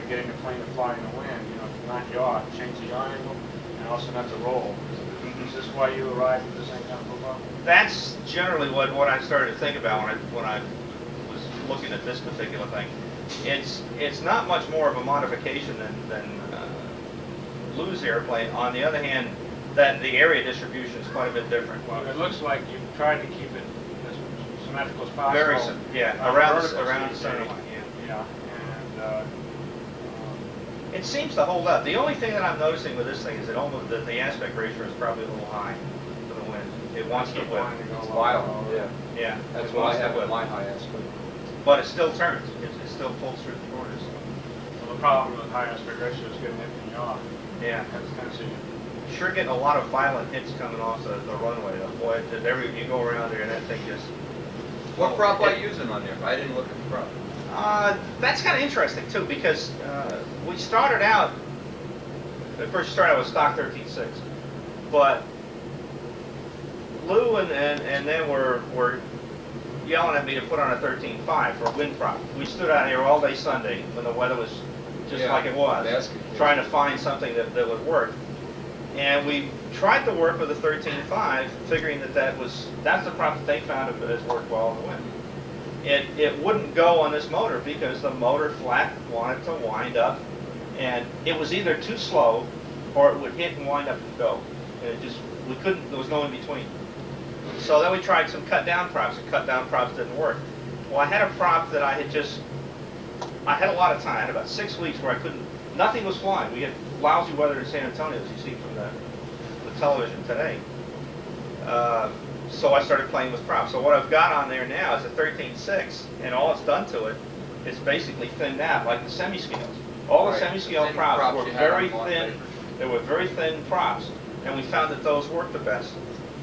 and getting the plane to fly in the wind, you know, to not yaw, change the yaw angle, and also not to roll. Is this why you arrived at the same kind of profile? That's generally what I started to think about when I was looking at this particular thing. It's not much more of a modification than Lou's airplane. On the other hand, that the area distribution is quite a bit different. Well, it looks like you've tried to keep it as symmetrical as possible. Very around the center line. Yeah, and it seems to hold up. The only thing that I'm noticing with this thing is that the aspect ratio is probably a little high for the wind. It wants to whip. It's violent, yeah. Yeah. That's what I have with my high aspect. But it still turns. It still pulls through the corners. well, the problem with high aspect ratio is getting it in the yaw. Yeah. That's kind of Sure getting a lot of violent hits coming off the runway. Boy, you go around there and that thing just... What prop are you using on there? I didn't look at the prop. That's kind of interesting too, because we started out, at first started out with stock 13.6, but Lou and then were yelling at me to put on a 13.5 for a wind prop. We stood out here all day Sunday when the weather was just like it was, trying to find something that would work. And we tried to work with a 13.5, figuring that's the prop that they found that has worked well in the wind. It wouldn't go on this motor because the motor flat wanted to wind up, and it was either too slow or it would hit and wind up and go. And there was no in between. So then we tried some cut down props, and cut down props didn't work. Well, I had a prop that I had a lot of time. I had about 6 weeks where nothing was flying. We had lousy weather in San Antonio, as you see from the television today. So I started playing with props. So what I've got on there now is a 13.6, and all it's done to it is basically thinned out, like the semi-scales. All the semi-scale props were very thin. They were very thin props, and we found that those worked the best.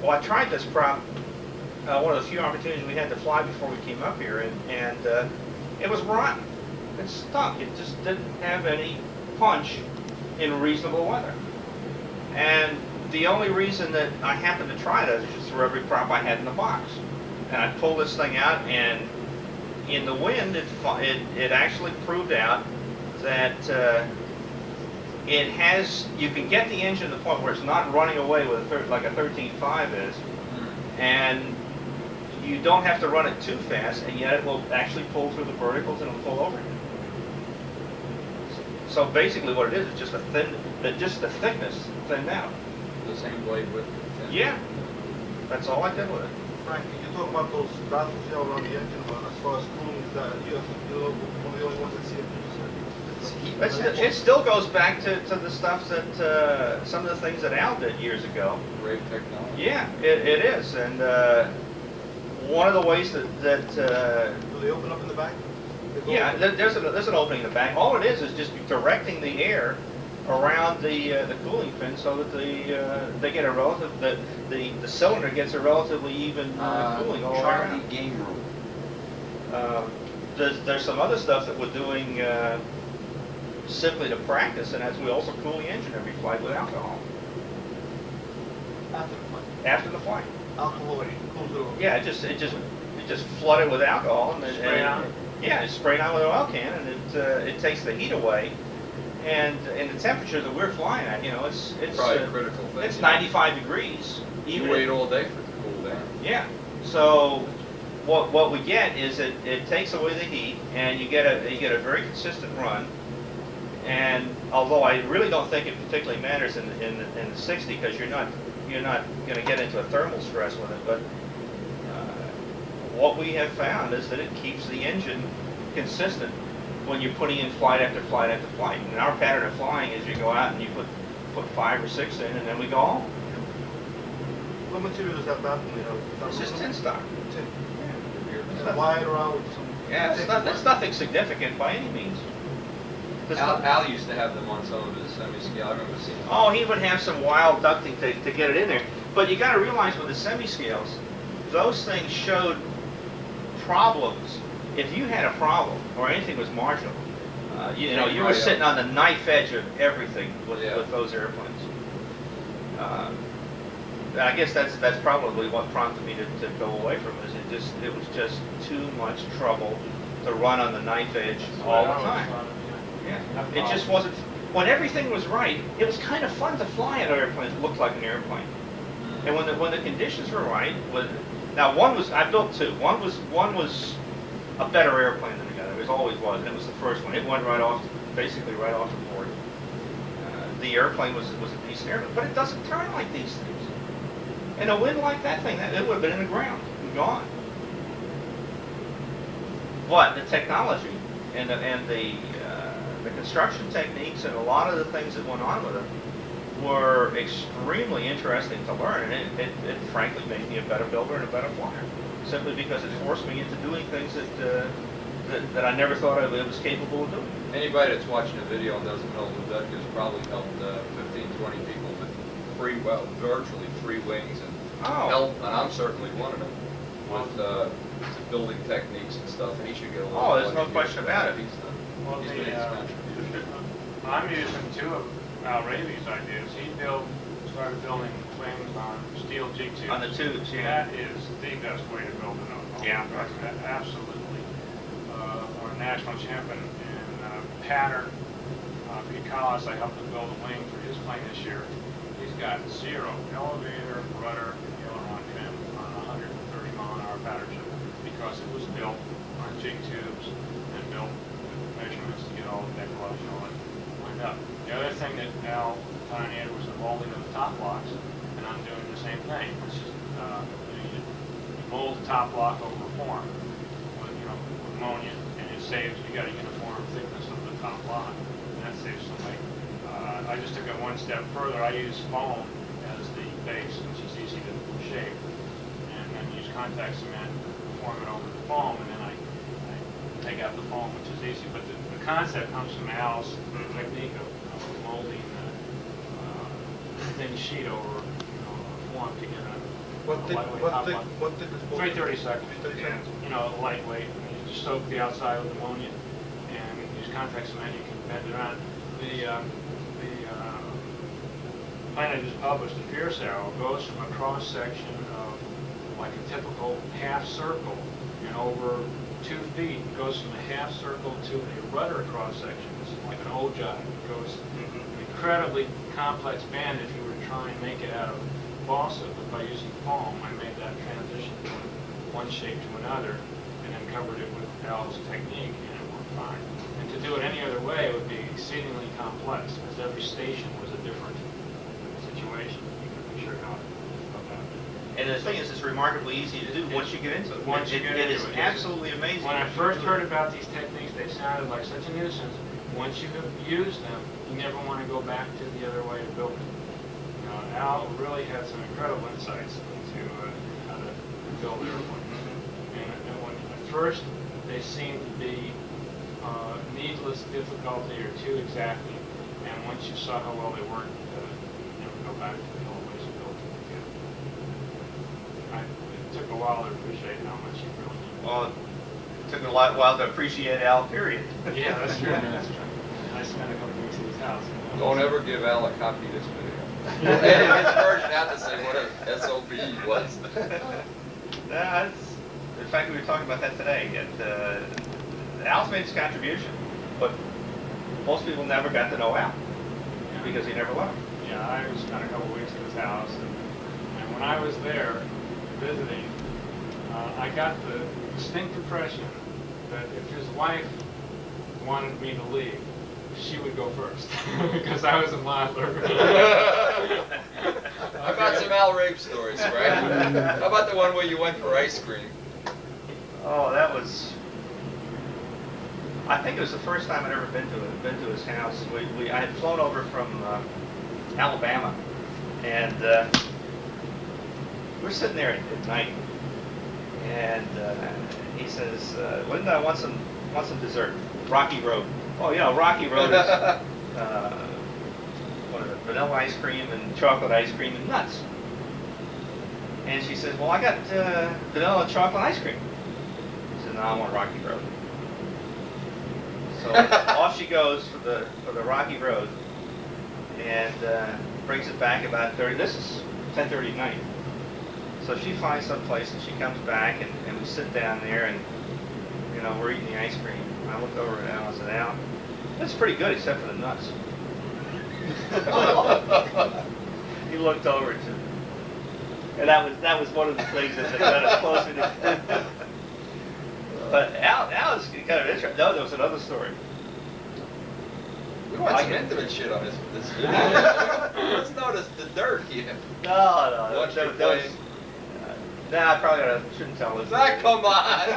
Well, I tried this prop, one of the few opportunities we had to fly before we came up here, and it was rotten. It stunk. It just didn't have any punch in reasonable weather. And the only reason that I happened to try that is just through every prop I had in the box. And I pulled this thing out, and in the wind, it actually proved out that you can get the engine to the point where it's not running away with like a 13.5 is, and you don't have to run it too fast, and yet it will actually pull through the verticals and it'll pull over you. So basically what it is just the thickness thinned out. The same blade width? Yeah. That's all I did with it. Frank, you talk about those battles you have around the engine, but as far as cooling, is that you're one of the only ones that see it? It still goes back to the stuff that some of the things that Al did years ago. Great technology. Yeah, it is, and one of the ways that do they open up in the back? Yeah, there's an opening in the back. All it is just directing the air around the cooling fin so that they get the cylinder gets a relatively even cooling all around. Charlie game room. There's some other stuff that we're doing simply to practice, and as we also cool the engine every flight with alcohol. After the flight? After the flight. Alcohol cools it over? Yeah, it just flood it with alcohol and spray on. Yeah, it's sprayed on with an oil can, and it takes the heat away. And in the temperature that we're flying at, it's probably a critical thing. It's 95 degrees. You wait all day for it to cool down. Yeah. So what we get is it takes away the heat, and you get a very consistent run. And although I really don't think it particularly matters in the 60, because you're not going to get into a thermal stress with it, but what we have found is that it keeps the engine consistent when you're putting in flight after flight after flight. And our pattern of flying is you go out and you put 5 or 6 in, and then we go home. What material is that bathroom made of? It's just tin stock. Tin. Yeah. And wide around with some... Yeah, it's nothing significant by any means. Al used to have them on some of his semi-scale. I remember seeing them. Oh, he would have some wild ducting to get it in there. But you got to realize with the semi-scales, those things showed problems. If you had a problem or anything was marginal, you were sitting on the knife edge of everything with those airplanes. I guess that's probably what prompted me to go away from it. It was just too much trouble to run on the knife edge all the time. Yeah, it just wasn't. When everything was right, it was kind of fun to fly an airplane that looked like an airplane. And when the conditions were right, now one was, I built two. One was a better airplane than the other. It always was. And it was the first one. It went right off, basically right off the board. The airplane was a decent airplane, but it doesn't turn like these things. And a wind like that thing, it would have been in the ground and gone. But the technology and the construction techniques and a lot of the things that went on with it were extremely interesting to learn, and it frankly made me a better builder and a better flyer, simply because it forced me into doing things that I never thought I was capable of doing. Anybody that's watching a video and doesn't know Lubetzky's probably helped 15, 20 people with virtually free wings, and help, and I'm certainly one of them, with building techniques and stuff, and he should get a lot of there's no question about it. Well, He's made his contribution. I'm using two of Al Raby's ideas. He started building wings on steel G2s. On the tubes, yeah. That is the best way to build an airplane. Yeah. Absolutely. Our national champion in pattern, Pete Collis, I helped him build a wing for his plane this year. He's got zero elevator, rudder, and aileron trim on a 130-mile-an-hour pattern ship because it was built on jig tubes and built with measurements to get all the decollage and all that lined up. The other thing that Al pioneered was the molding of the top blocks, and I'm doing the same thing. It's just you mold the top block over form with ammonia, and it saves. You got a uniform thickness of the top block, and that saves some weight. I just took it one step further. I use foam as the base, which is easy to shape, and then use contact cement to form it over the foam, and then I take out the foam, which is easy. But the concept comes from Al's technique of molding a thin sheet over a form to get a lightweight top block. What thick is 330 seconds. 330 seconds. Lightweight. You just soak the outside with ammonia and use contact cement. You can bend it around. The plane I just published, the Fierce Arrow, goes from a cross section of like a typical half circle and over 2 feet. It goes from a half circle to a rudder cross section. It's like an ogive. It goes an incredibly complex band if you were to try and make it out of balsa, but by using foam, I made that transition from one shape to another and then covered it with Al's technique, and it worked fine. And to do it any other way would be exceedingly complex, because every station was a different situation. You couldn't be sure how to go about it. And the thing is, it's remarkably easy to do once you get into it. Once you get into it is it, absolutely amazing. When I first heard about these techniques, they sounded like such a nuisance. Once you have used them, you never want to go back to the other way of building. Al really had some incredible insights into how to build airplanes. And when at first they seemed to be needless difficulty or too exacting, and once you saw how well they worked, you never go back to the old ways of building again. It took a while to appreciate how much you really needed. Well, it took a while to appreciate Al, period. Yeah, that's true. That's true. I spent a couple weeks at his house. Don't ever give Al a copy of this video. We'll edit his version out to say what a SOB he was. In fact, we were talking about that today. Al's made his contribution, but most people never got to know Al because he never left. Yeah, I spent a couple weeks at his house, and when I was there visiting, I got the distinct impression that if his wife wanted me to leave, she would go first, because I was a modeler. How about some Al Rabe stories, right? How about the one where you went for ice cream? Oh, that was. I think it was the first time I'd ever been to his house. I had flown over from Alabama, and we're sitting there at night, and he says, "Linda, I want some dessert. Rocky Road." Oh, Rocky Road is what is it, vanilla ice cream and chocolate ice cream and nuts. And she says, "Well, I got vanilla and chocolate ice cream." I said, "No, I want Rocky Road." So off she goes for the Rocky Road, and brings it back about 30. This is 10:30 at night. So she finds some place, and she comes back, and we sit down there, and we're eating the ice cream. And I looked over at Al and said, "Al, That's pretty good, except for the nuts. He looked over to, and that was one of the things that got us closer to. But Al is kind of interesting. No, there was another story. We want some intimate shit on this video. Let's notice the dirt here. No. Watch that your was, play. nah, I probably shouldn't tell this. Come on.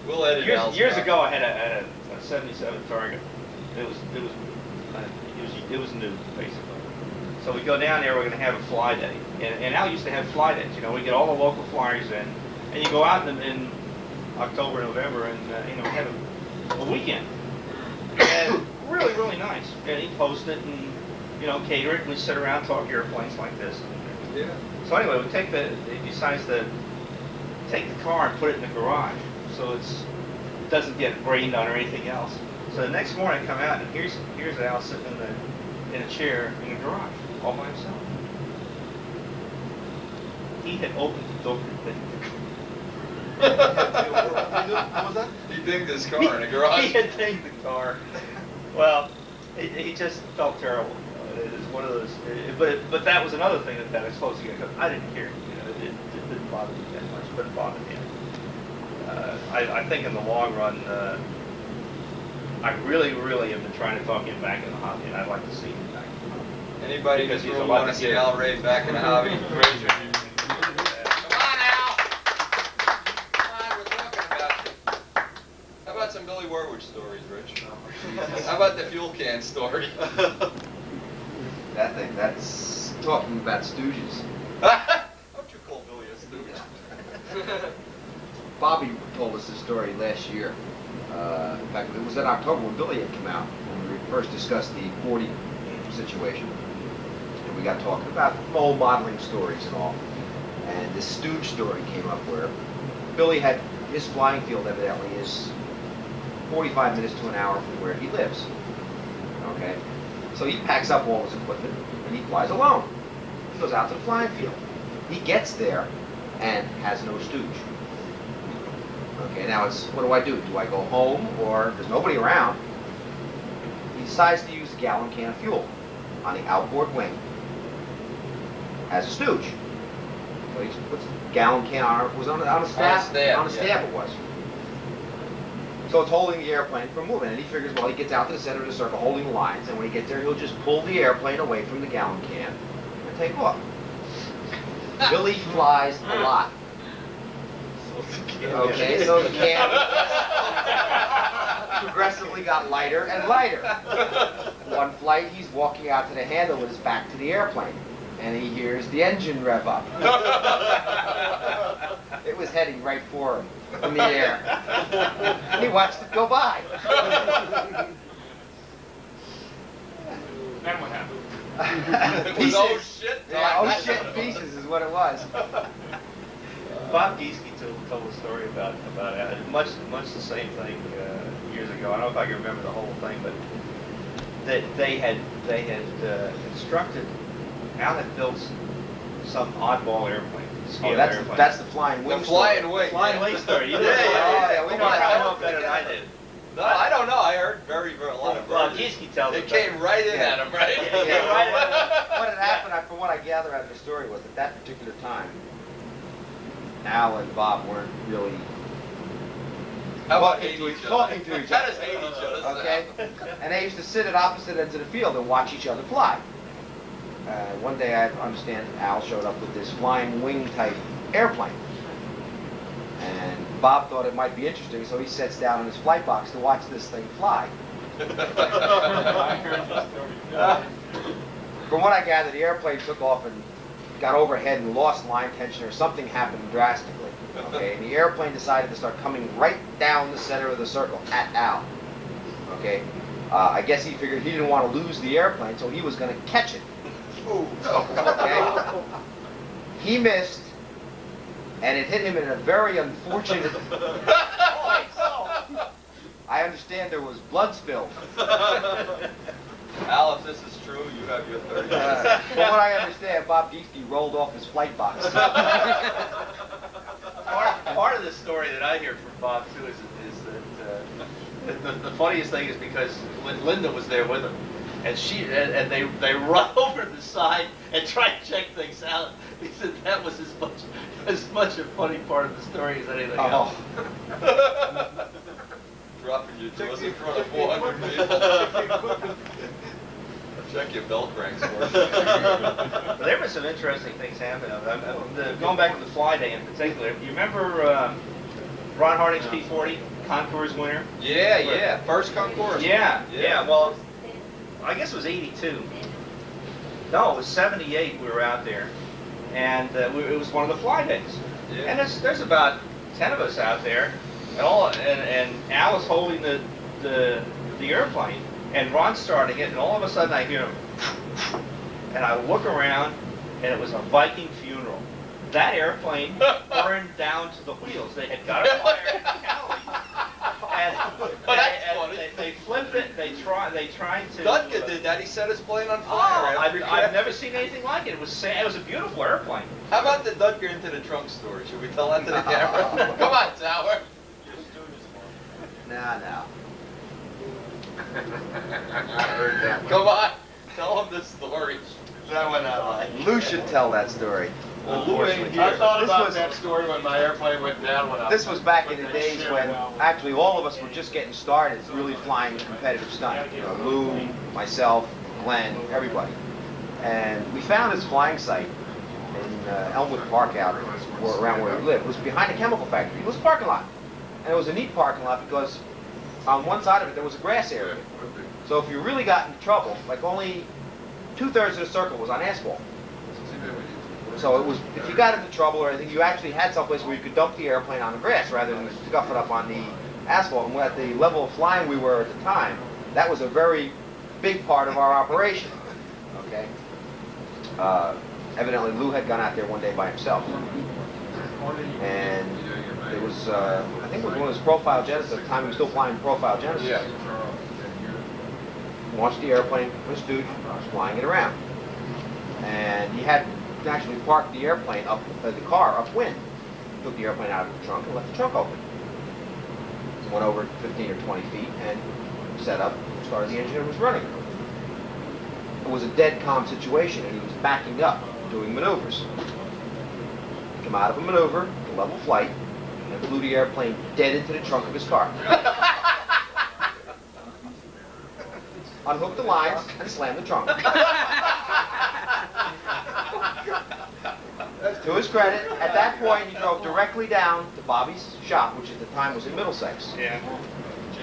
We'll edit Years ago, I had a 77 Target. It was new, basically. So we go down there. We're going to have a fly day, and Al used to have fly days. You know, we get all the local flyers in, and you go out in October, November, and we have a weekend. And really, really nice. And he post it and cater it, and we sit around talk airplanes like this. Yeah. So anyway, he decides to take the car and put it in the garage, so it doesn't get rained on or anything else. So the next morning I come out and here's Al sitting in a chair in the garage, all by himself. He had opened the door. What was that? He digged his car in a garage. He had digged the car. Well, he just felt terrible. It is one of those. But that was another thing that I supposed to get. I didn't care. It didn't bother me that much, but it bothered him. I think in the long run, I really, really have been trying to talk him back in the hobby, and I'd like to see him back in the hobby. Anybody in this Because he's room a lot want to to see give. Al Ray back in the hobby? Raise your hand. Come on, Al! Come on, we're talking about you. How about some Billy Werwage stories, Rich? How about the fuel can story? That's talking about Stooges. Don't you call Billy a stooge? Bobby told us this story last year. In fact, it was in October when Billy had come out, when we first discussed the 40 situation. And we got talking about mole modeling stories and all. And this Stooge story came up where Billy had, his flying field evidently is 45 minutes to an hour from where he lives. Okay? So he packs up all his equipment and he flies alone. He goes out to the flying field. He gets there and has no Stooge. Okay, now it's, what do? Do I go home or there's nobody around? He decides to use a gallon can of fuel on the outboard wing as a Stooge. So he puts a gallon can on, it was on a stab. On a stab it was. So it's holding the airplane from moving, and he figures, well, he gets out to the center of the circle holding the lines, and when he gets there, he'll just pull the airplane away from the gallon can and take off. Billy flies a lot. Okay, so the can progressively got lighter and lighter. One flight, he's walking out to the handle with his back to the airplane, and he hears the engine rev up. It was heading right for him in the air. And he watched it go by. Then what happened? It was oh shit. Yeah, oh shit pieces is what it was. Bob Gieske told a story about much the same thing years ago. I don't know if I can remember the whole thing, but they had constructed. Al had built some oddball airplane. Oh, Airplane. that's the flying wing. The flying wing. Flying wing story. You Yeah, did. yeah, we You know probably how know better than I did. No, I don't know. I heard very a lot of Well, versions. Gieske tells It it came better. right in at him, right? Yeah, right. what had happened, from what I gather out of the story, was at that particular time, Al and Bob weren't really How about talking hate to each each- other? talking to each Let other. us hate each other. okay? And they used to sit at opposite ends of the field and watch each other fly. One day, I understand Al showed up with this flying wing type airplane. And Bob thought it might be interesting, so he sits down in his flight box to watch this thing fly. From what I gather, the airplane took off and got overhead and lost line tension, or something happened drastically. Okay, and the airplane decided to start coming right down the center of the circle at Al. Okay, I guess he figured he didn't want to lose the airplane, so he was going to catch it. Okay, he missed, and it hit him in a very unfortunate place. I understand there was blood spilled. Al, if this is true, you have your 30 minutes. From what I understand, Bob Gieske rolled off his flight box. Part of the story that I hear from Bob too is that the funniest thing is because Linda was there with him, and they run over to the side and try to check things out. He said that was as much a funny part of the story as anything else. Dropping your jaws in front of 400 people. Check your belt cranks for But there were some interesting things happening. Going back to the fly day in particular, you remember Ron Harding's P40 Concours winner? Yeah. First concourse. Yeah. Well, I guess it was 82. No, it was 78. We were out there, and it was one of the fly days. Yeah. And there's about 10 of us out there, and Al was holding the airplane, and Ron's starting it, and all of a sudden I hear him, and I look around, and it was a Viking funeral. That airplane burned down to the wheels. They had got a fire in the alley. And they flipped it. They tried to. Dutka did that. He set his plane on fire. I've never seen anything like it. It was a beautiful airplane. How about the Dutka into the trunk story? Should we tell that to the camera? Come on, Tower. No. I heard that. Come on, tell him the story. That one I like. Lou should tell that story. Well, Lou ain't here. I thought This about was- that story when my airplane went down. This was back in the days when actually all of us were just getting started, really flying competitive stunt. You know, Lou, myself, Glenn, everybody. And we found this flying site in Elmwood Park out around where we lived. It was behind a chemical factory. It was a parking lot. And it was a neat parking lot because on one side of it there was a grass area. So if you really got into trouble, like only 2/3 of the circle was on asphalt. So it was, if you got into trouble or anything, you actually had someplace where you could dump the airplane on the grass rather than scuff it up on the asphalt. And at the level of flying we were at the time, that was a very big part of our operation. Okay. Evidently Lou had gone out there one day by himself. And it was, I think it was one of his Profile Genesis, at the time he was still flying Profile Genesis. Yeah. Launched the airplane with Stooge, was flying it around. And he had actually parked the airplane the car upwind. Took the airplane out of the trunk and left the trunk open. Went over 15 or 20 feet and set up, started the engine and was running. It was a dead calm situation and he was backing up, doing maneuvers. Came out of a maneuver, a level flight, and flew the airplane dead into the trunk of his car. Unhooked the lines and slammed the trunk. To his credit, at that point he drove directly down to Bobby's shop, which at the time was in Middlesex, Yeah.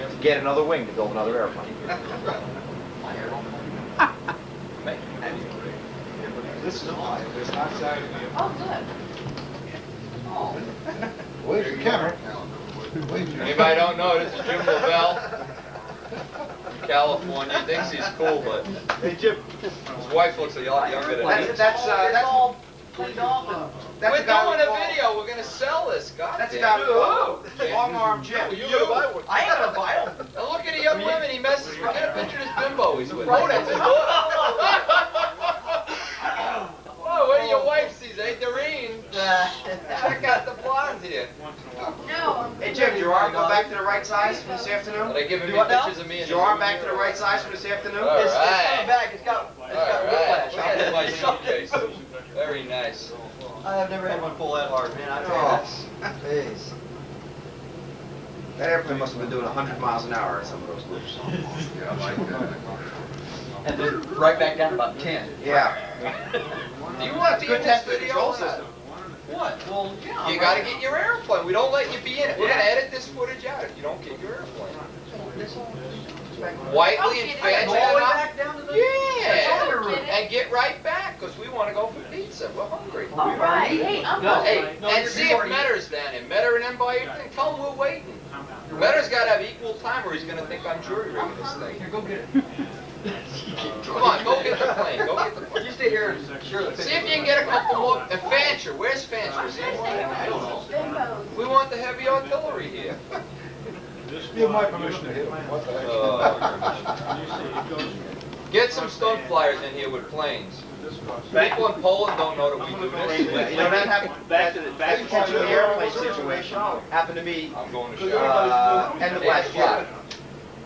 to get another wing to build another airplane. This is live, it's not Saturday. Oh, good. Oh. Where's the camera? Anybody don't know, this is Jim Lavelle. California. He thinks he's cool, but Hey Jim, his wife looks a lot younger than he is. that's all cleaned off and... That's We're the guy doing we a call- video. We're gonna sell this. God That's the damn guy it. we call Long-Arm Jim. I ain't gonna buy him. Now look at the young women he messes with. Get a picture of this bimbo he's with. Oh, that's his daughter. Oh, what do your wife sees, eh, Doreen? Check out the blonde here. No. Hey Jim, did your arm go back to the right size for this Are afternoon? they giving Do me what now? pictures of me? Is your arm back to the right size for this afternoon? All It's right. coming back. It's got All right. Look at my suitcase. Very nice. I've never had one pull that hard, man. I Oh, jeez. That airplane must have been doing 100 miles an hour at some of those loops. Yeah, I like that. And then right back down to about 10. Yeah. Do you want to be Good in this test of video? control or not? system. What? Well, yeah. You gotta get your airplane. We don't let you be in it. We're gonna edit this footage out if you don't get your airplane. Whiteley and Fancy. All the way back down to the... Yeah. And get right back, because we want to go for pizza. We're hungry. All right. Hey, I'm No, hungry. hey, and see if Metter's down here. Metter and them by your thing. Tell them we're waiting. Metter's got to have equal time or he's going to think I'm jury rigging this thing. Here, go get it. Come on, go get the plane. Go get the plane. You stay here and share the See if you can get a couple more. And Fancher, where's Fancher? Is he in line? I don't know. We want the heavy artillery here. You have my permission to hit, what the heck? Get some stunt flyers in here with planes. People in Poland don't know that we do this. You know, that happened, back to the airplane situation happened to me I'm going to show. end of last year.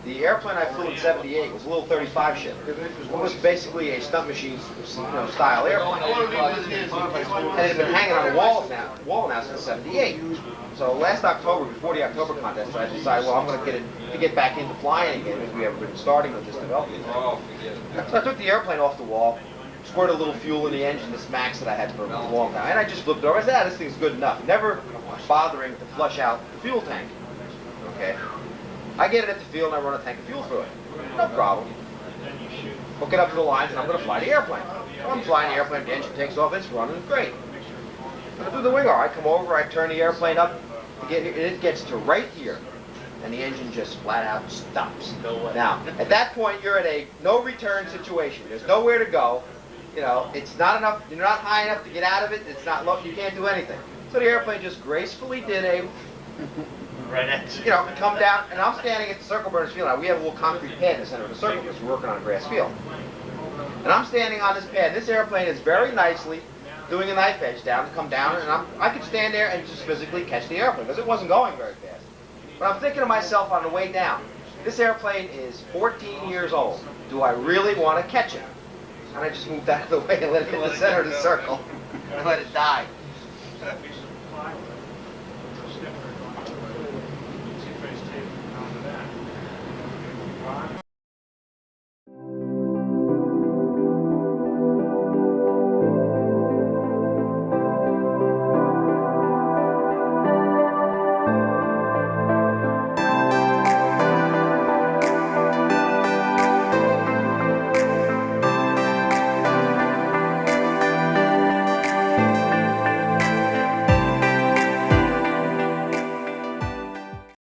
The airplane I flew in '78 was a little 35 ship. It was basically a stunt machine, style airplane. And it had been hanging on the wall now since '78. So last October, before the October contest, I decided, well, I'm going to get back into flying again, because we have been starting with this development. Oh, forget it. So I took the airplane off the wall, squirted a little fuel in the engine, this Max that I had for a long time, and I just flipped it over. I said, this thing's good enough. Never bothering to flush out the fuel tank. Okay? I get it at the field and I run a tank of fuel through it. No problem. Hook it up to the lines and I'm going to fly the airplane. So I'm flying the airplane, the engine takes off, it's running great. When I do the wing arm, I come over, I turn the airplane up, it gets to right here, and the engine just flat out stops. Now, at that point, you're at a no return situation. There's nowhere to go. You know, it's not enough, you're not high enough to get out of it, it's not low, you can't do anything. So the airplane just gracefully did a, come down, and I'm standing at the Circle Burners field. Now, we have a little concrete pad in the center of the circle because we're working on a grass field. And I'm standing on this pad. This airplane is very nicely doing a knife edge down to come down, and I could stand there and just physically catch the airplane because it wasn't going very fast. But I'm thinking to myself on the way down, this airplane is 14 years old. Do I really want to catch it? And I just moved out of the way and let it hit the center of the circle and let it die.